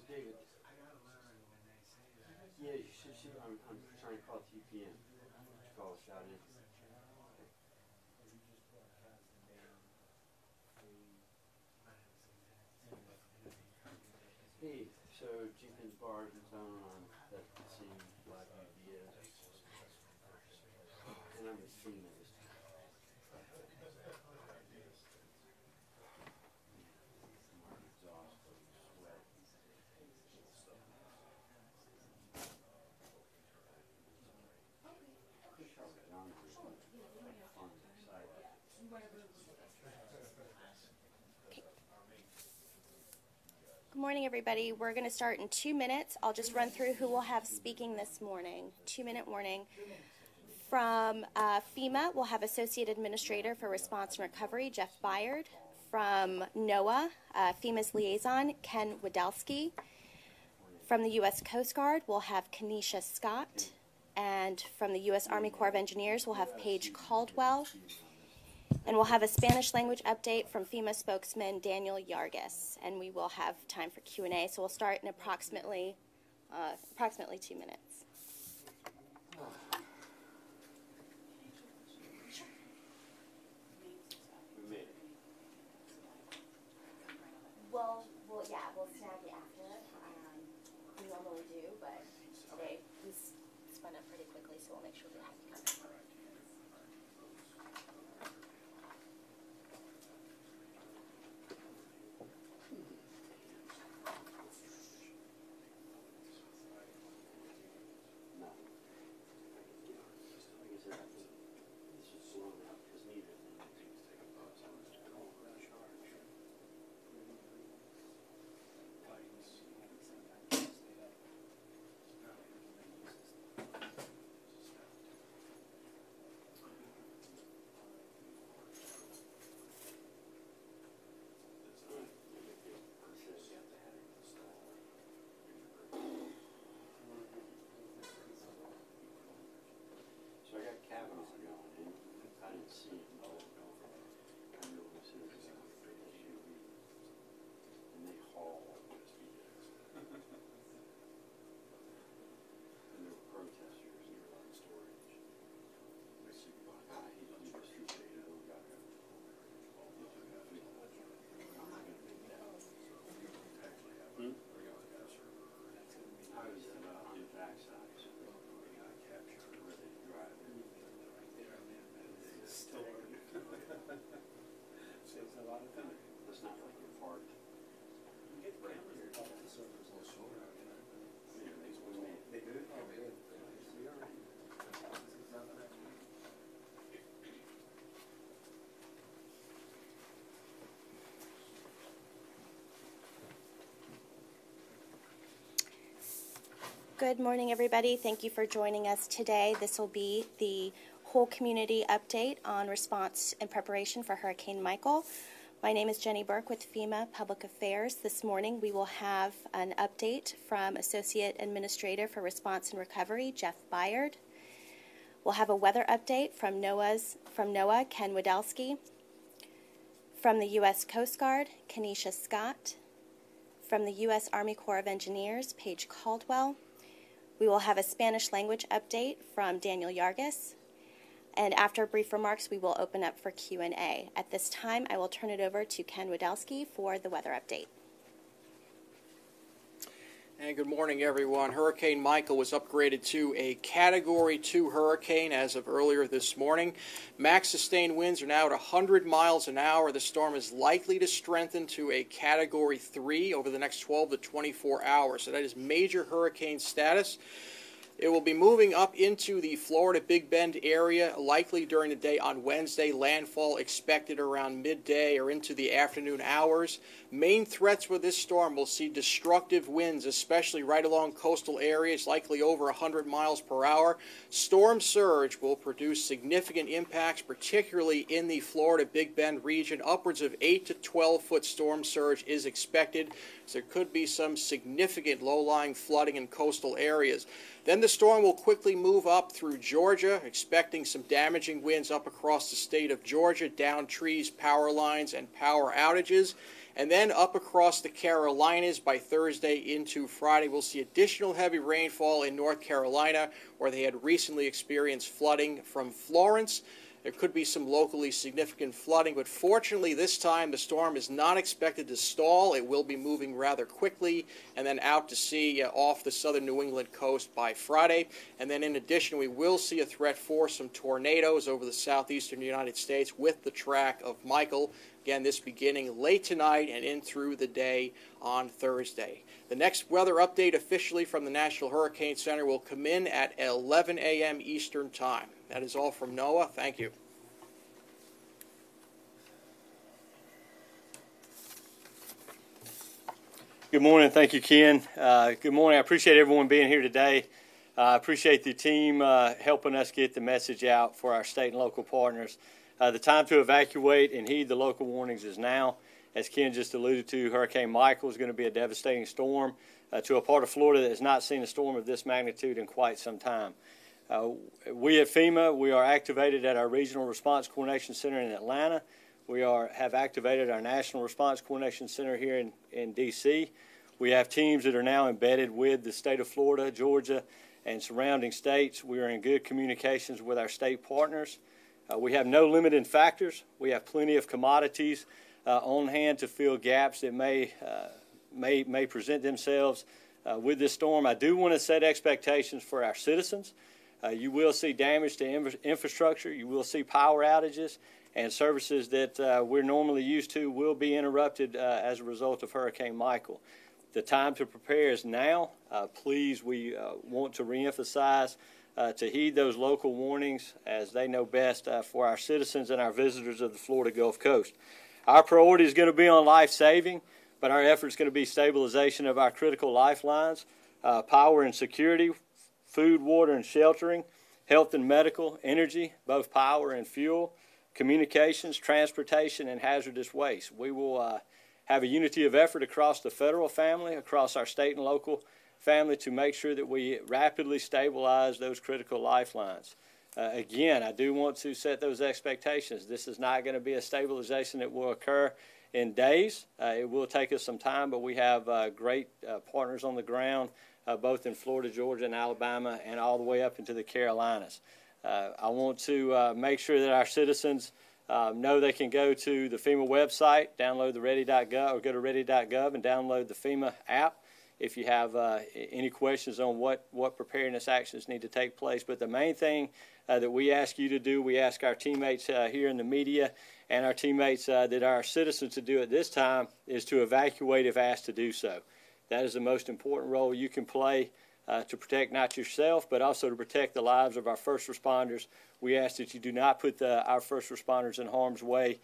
David. Yeah, you should. I'm trying to call TPM. Just call a shot in. Hey, so Jenkins Bars in town on that same black idea. And I'm a FEMA this time. I'm exhausted, sweat. Good morning, everybody. We're going to start in 2 minutes. I'll just run through who we'll have speaking this morning. 2-minute warning. From FEMA, we'll have Associate Administrator for Response and Recovery, Jeff Byard. From NOAA, FEMA's Liaison, Ken Wadowski. From the U.S. Coast Guard, we'll have Kenesha Scott. And from the U.S. Army Corps of Engineers, we'll have Paige Caldwell. And we'll have a Spanish language update from FEMA spokesman Daniel Yargis. And we will have time for Q&A, so we'll start in approximately 2 minutes. We'll snag it after. We normally do, but today we spun up pretty quickly, so we'll make sure we have it covered. That's not like your part. Right here. They do? Oh, good. Good morning, everybody. Thank you for joining us today. This will be the whole community update on response and preparation for Hurricane Michael. My name is Jenny Burke with FEMA Public Affairs. This morning we will have an update from Associate Administrator for Response and Recovery, Jeff Byard. We'll have a weather update from NOAA, Ken Wadowski. From the U.S. Coast Guard, Kenesha Scott. From the U.S. Army Corps of Engineers, Paige Caldwell. We will have a Spanish language update from Daniel Yargis. And after brief remarks, we will open up for Q&A. At this time, I will turn it over to Ken Wadowski for the weather update. And good morning, everyone. Hurricane Michael was upgraded to a Category 2 hurricane as of earlier this morning. Max sustained winds are now at 100 miles an hour. The storm is likely to strengthen to a Category 3 over the next 12 to 24 hours. So that is major hurricane status. It will be moving up into the Florida Big Bend area, likely during the day on Wednesday. Landfall expected around midday or into the afternoon hours. Main threats with this storm will see destructive winds, especially right along coastal areas, likely over 100 miles per hour. Storm surge will produce significant impacts, particularly in the Florida Big Bend region. Upwards of 8 to 12-foot storm surge is expected. So there could be some significant low-lying flooding in coastal areas. Then the storm will quickly move up through Georgia, expecting some damaging winds up across the state of Georgia, down trees, power lines, and power outages. And then up across the Carolinas by Thursday into Friday, we'll see additional heavy rainfall in North Carolina, where they had recently experienced flooding from Florence. There could be some locally significant flooding, but fortunately this time the storm is not expected to stall. It will be moving rather quickly and then out to sea off the southern New England coast by Friday. And then in addition, we will see a threat for some tornadoes over the southeastern United States with the track of Michael. Again, this beginning late tonight and in through the day on Thursday. The next weather update officially from the National Hurricane Center will come in at 11 a.m. Eastern Time. That is all from NOAA. Thank you. Good morning. Thank you, Ken. Good morning. I appreciate everyone being here today. I appreciate the team helping us get the message out for our state and local partners. The time to evacuate and heed the local warnings is now. As Ken just alluded to, Hurricane Michael is going to be a devastating storm to a part of Florida that has not seen a storm of this magnitude in quite some time. We at FEMA, we are activated at our Regional Response Coordination Center in Atlanta. We have activated our National Response Coordination Center here in D.C. We have teams that are now embedded with the state of Florida, Georgia, and surrounding states. We are in good communications with our state partners. We have no limiting factors. We have plenty of commodities on hand to fill gaps that may present themselves with this storm. I do want to set expectations for our citizens. You will see damage to infrastructure. You will see power outages, and services that we're normally used to will be interrupted as a result of Hurricane Michael. The time to prepare is now. Please, we want to reemphasize to heed those local warnings as they know best for our citizens and our visitors of the Florida Gulf Coast. Our priority is going to be on life saving, but our effort is going to be stabilization of our critical lifelines, power and security, food, water, and sheltering, health and medical, energy, both power and fuel, communications, transportation, and hazardous waste. We will have a unity of effort across the federal family, across our state and local family to make sure that we rapidly stabilize those critical lifelines. Again, I do want to set those expectations. This is not going to be a stabilization that will occur in days. It will take us some time, but we have great partners on the ground, both in Florida, Georgia, and Alabama, and all the way up into the Carolinas. I want to make sure that our citizens know they can go to the FEMA website, download the ready.gov, or go to ready.gov and download the FEMA app if you have any questions on what preparedness actions need to take place. But the main thing that we ask you to do, we ask our teammates here in the media and our teammates that are citizens to do at this time, is to evacuate if asked to do so. That is the most important role you can play to protect not yourself, but also to protect the lives of our first responders. We ask that you do not put our first responders in harm's way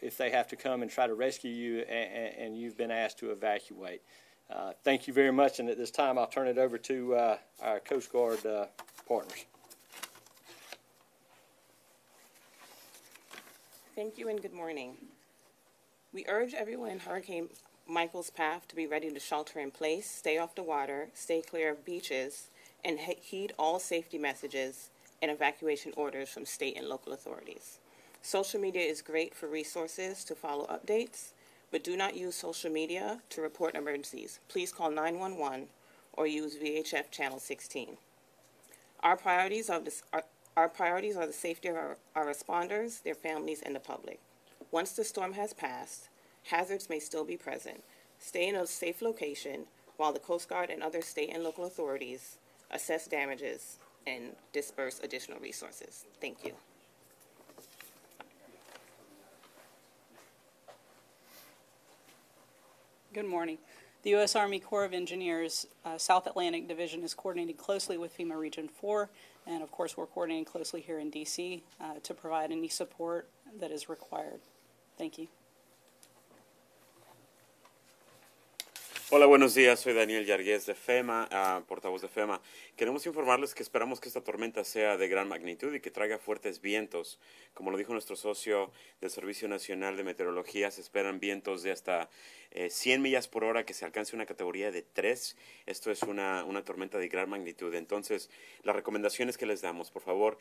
if they have to come and try to rescue you and you've been asked to evacuate. Thank you very much, and at this time I'll turn it over to our Coast Guard partners. Thank you and good morning. We urge everyone in Hurricane Michael's path to be ready to shelter in place, stay off the water, stay clear of beaches, and heed all safety messages and evacuation orders from state and local authorities. Social media is great for resources to follow updates, but do not use social media to report emergencies. Please call 911 or use VHF Channel 16. Our priorities are the safety of our responders, their families, and the public. Once the storm has passed, hazards may still be present. Stay in a safe location while the Coast Guard and other state and local authorities assess damages and disperse additional resources. Thank you. Good morning. The U.S. Army Corps of Engineers South Atlantic Division is coordinating closely with FEMA Region 4, and of course we're coordinating closely here in D.C. To provide any support that is required. Thank you. Hola, buenos días. Soy Daniel Yargués de FEMA, portavoz de FEMA. Queremos informarles que esperamos que esta tormenta sea de gran magnitud y que traiga fuertes vientos. Como lo dijo nuestro socio del Servicio Nacional de Meteorología, se esperan vientos de hasta 100 millas por hora, que se alcance una categoría de 3. Esto es una tormenta de gran magnitud. Entonces, las recomendaciones que les damos, por favor,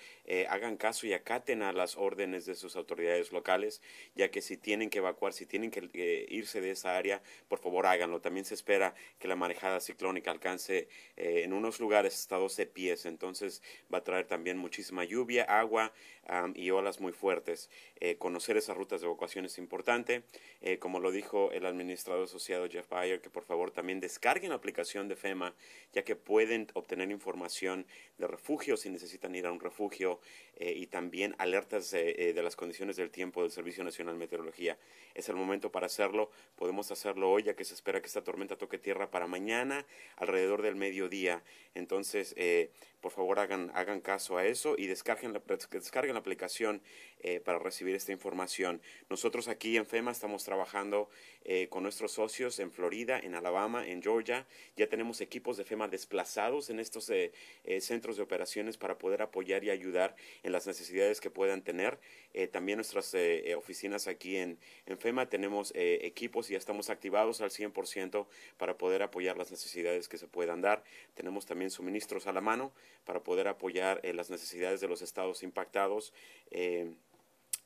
hagan caso y acaten a las órdenes de sus autoridades locales, ya que si tienen que evacuar, si tienen que irse de esa área, por favor háganlo. También se espera que la marejada ciclónica alcance en unos lugares hasta 12 pies, entonces va a traer también muchísima lluvia, agua y olas muy fuertes. Conocer esas rutas de evacuación es importante. Como lo dijo el administrador asociado Jeff Bayer, que por favor también descarguen la aplicación de FEMA, ya que pueden obtener información de refugios si necesitan ir a un refugio, y también alertas de las condiciones del tiempo del Servicio Nacional de Meteorología. Es el momento para hacerlo. Podemos hacerlo hoy, ya que se espera que esta tormenta toque tierra para mañana alrededor del mediodía. Entonces, por favor hagan caso a eso y descarguen la aplicación para recibir esta información. Nosotros aquí en FEMA estamos trabajando con nuestros socios en Florida, en Alabama, en Georgia. Ya tenemos equipos de FEMA desplazados en estos centros de operaciones para poder apoyar y ayudar en las necesidades que puedan tener. También nuestras oficinas aquí en FEMA tenemos equipos y ya estamos activados al 100% para poder apoyar las necesidades que se puedan dar. Tenemos también suministros a la mano para poder apoyar las necesidades de los estados impactados.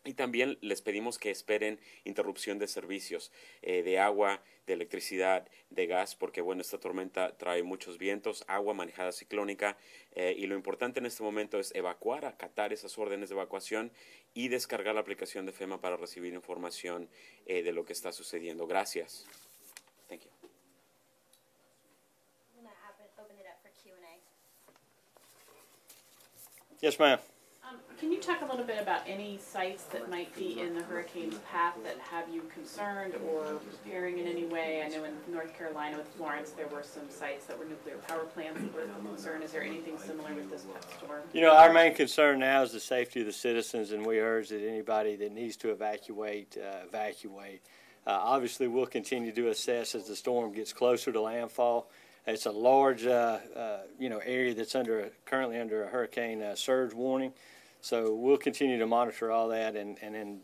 Y también les pedimos que esperen interrupción de servicios de agua, de electricidad, de gas, porque bueno, esta tormenta trae muchos vientos, agua, manejada ciclónica, y lo importante en este momento es evacuar, acatar esas órdenes de evacuación y descargar la aplicación de FEMA para recibir información de lo que está sucediendo. Gracias. Thank you. I'm going to open it up for Q&A. Yes, ma'am. Can you talk a little bit about any sites that might be in the hurricane's path that have you concerned or preparing in any way? I know in North Carolina with Florence there were some sites that were nuclear power plants that were of concern. Is there anything similar with this storm? You know, our main concern now is the safety of the citizens, and we urge that anybody that needs to evacuate, evacuate. Obviously, we'll continue to assess as the storm gets closer to landfall. It's a large, area that's currently under a hurricane surge warning. So we'll continue to monitor all that and then,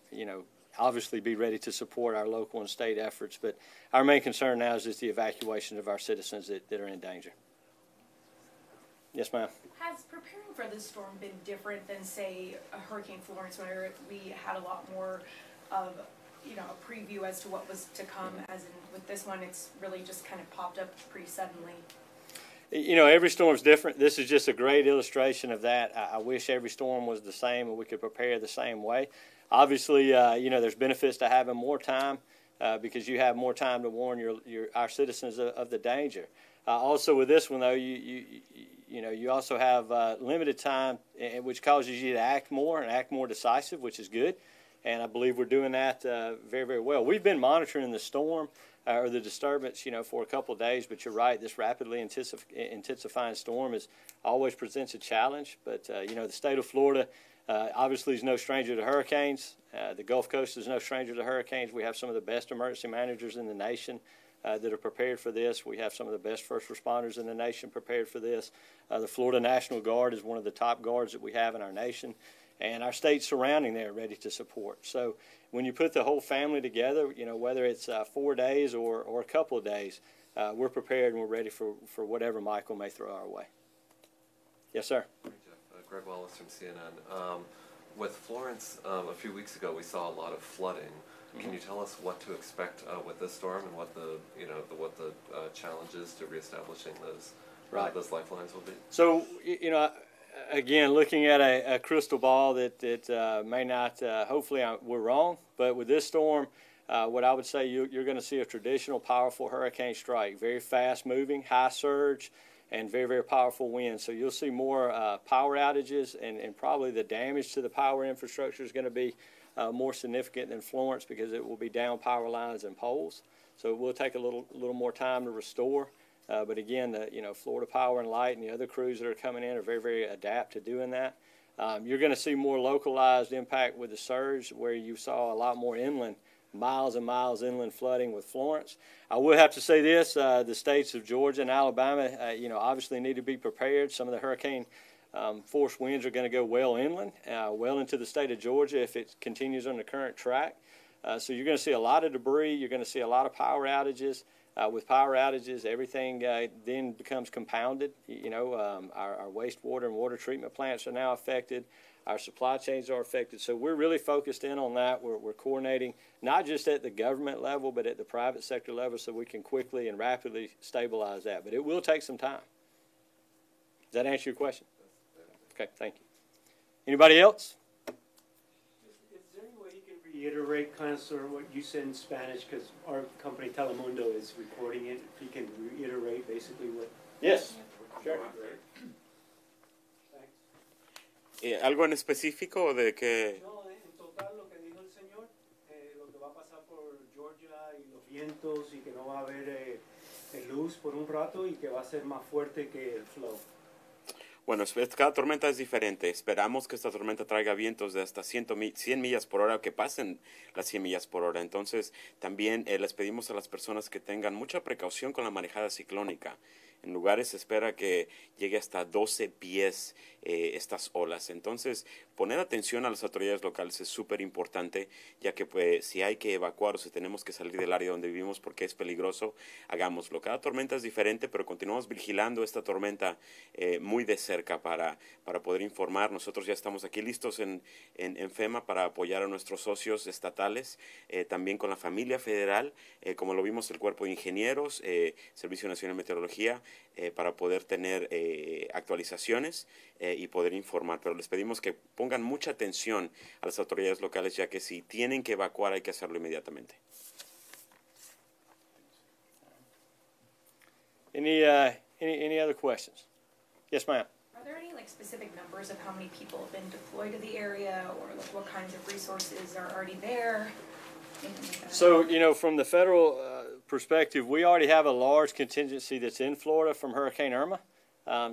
obviously be ready to support our local and state efforts. But our main concern now is just the evacuation of our citizens that are in danger. Yes, ma'am. Has preparing for this storm been different than, say, a Hurricane Florence, where we had a lot more of, a preview as to what was to come, as in with this one, it's really just kind of popped up pretty suddenly? Every storm's different. This is just a great illustration of that. I wish every storm was the same and we could prepare the same way. Obviously, there's benefits to having more time because you have more time to warn our citizens of the danger. Also, with this one, though, you also have limited time, which causes you to act more and act more decisive, which is good. And I believe we're doing that very, very well. We've been monitoring the storm or the disturbance, for a couple of days. But you're right, this rapidly intensifying storm always presents a challenge. But, the state of Florida obviously is no stranger to hurricanes. The Gulf Coast is no stranger to hurricanes. We have some of the best emergency managers in the nation that are prepared for this. We have some of the best first responders in the nation prepared for this. The Florida National Guard is one of the top guards that we have in our nation. and our states surrounding there are ready to support. So when you put the whole family together, whether it's 4 days or a couple of days, we're prepared and we're ready for whatever Michael may throw our way. Yes, sir. Hi, Jeff. Greg Wallace from CNN. With Florence, a few weeks ago, we saw a lot of flooding. Can you tell us what to expect with this storm and what the challenges to reestablishing those lifelines will be? So again, looking at a crystal ball that may not. Hopefully, we're wrong. But with this storm, what I would say you're going to see a traditional, powerful hurricane strike, very fast moving, high surge, and very, very powerful winds. So you'll see more power outages, and probably the damage to the power infrastructure is going to be more significant than Florence because it will be down power lines and poles. So it will take a little more time to restore. But again, Florida Power and Light and the other crews that are coming in are very, very adept to doing that. You're going to see more localized impact with the surge, where you saw a lot more inland, miles and miles inland flooding with Florence. I will have to say this, the states of Georgia and Alabama, obviously need to be prepared. Some of the hurricane force winds are going to go well inland, well into the state of Georgia if it continues on the current track. So you're going to see a lot of debris. You're going to see a lot of power outages. With power outages, everything then becomes compounded. Our wastewater and water treatment plants are now affected. Our supply chains are affected. So we're really focused in on that. We're coordinating not just at the government level, but at the private sector level, so we can quickly and rapidly stabilize that. But it will take some time. Does that answer your question? Okay, thank you. Anybody else? Is there any way you can reiterate kind of sort of what you said in Spanish, because our company Telemundo is recording it? If you can reiterate basically what... Yes. Sure. ¿Algo en específico de que...? No, en total lo que dijo el señor, lo que va a pasar por Georgia y los vientos y que no va a haber luz por un rato y que va a ser más fuerte que el flow. Bueno, cada tormenta es diferente. Esperamos que esta tormenta traiga vientos de hasta 100 millas por hora, que pasen las 100 millas por hora. Entonces, también les pedimos a las personas que tengan mucha precaución con la manejada ciclónica. En lugares se espera que llegue hasta 12 pies estas olas. Entonces, poner atención a las autoridades locales es súper importante, ya que pues, si hay que evacuar o si tenemos que salir del área donde vivimos porque es peligroso, hagámoslo. Cada tormenta es diferente, pero continuamos vigilando esta tormenta muy de cerca para poder informar. Nosotros ya estamos aquí listos en FEMA para apoyar a nuestros socios estatales, también con la familia federal, como lo vimos el Cuerpo de Ingenieros, Servicio Nacional de Meteorología, para poder tener actualizaciones y poder informar. Pero les pedimos que pongan mucha atención a las autoridades locales, ya que si tienen que evacuar hay que hacerlo inmediatamente. Any other questions? Yes, ma'am. Are there any specific numbers of how many people have been deployed to the area, or what kinds of resources are already there? So, from the federal perspective, we already have a large contingency that's in Florida from Hurricane Irma.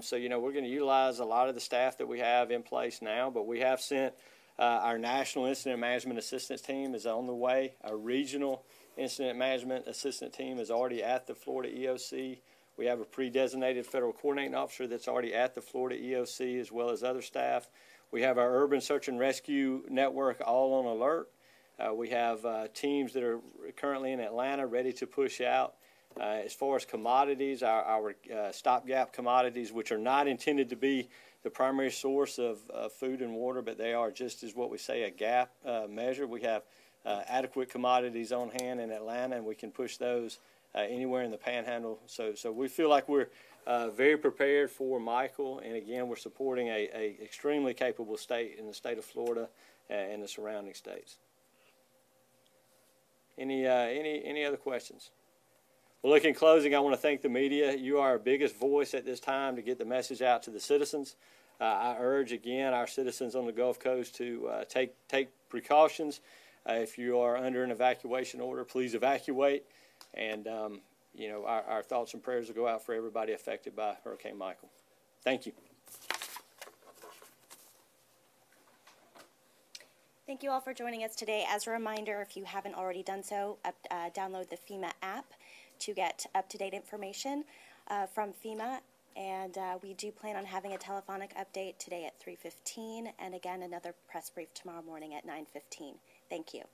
So, we're going to utilize a lot of the staff that we have in place now, but we have sent our National Incident Management Assistance Team is on the way. Our Regional Incident Management Assistance Team is already at the Florida EOC. We have a pre-designated federal coordinating officer that's already at the Florida EOC, as well as other staff. We have our Urban Search and Rescue Network all on alert. We have teams that are currently in Atlanta ready to push out. As far as commodities, our stopgap commodities, which are not intended to be the primary source of food and water, but they are just as what we say a gap measure. We have adequate commodities on hand in Atlanta, and we can push those anywhere in the Panhandle. So we feel like we're very prepared for Michael, and again, we're supporting a extremely capable state in the state of Florida and the surrounding states. Any other questions? Well, look, in closing, I want to thank the media. You are our biggest voice at this time to get the message out to the citizens. I urge, again, our citizens on the Gulf Coast to take precautions. If you are under an evacuation order, please evacuate. And, our thoughts and prayers will go out for everybody affected by Hurricane Michael. Thank you. Thank you all for joining us today. As a reminder, if you haven't already done so, download the FEMA app to get up-to-date information from FEMA. And we do plan on having a telephonic update today at 3:15, and again another press brief tomorrow morning at 9:15. Thank you.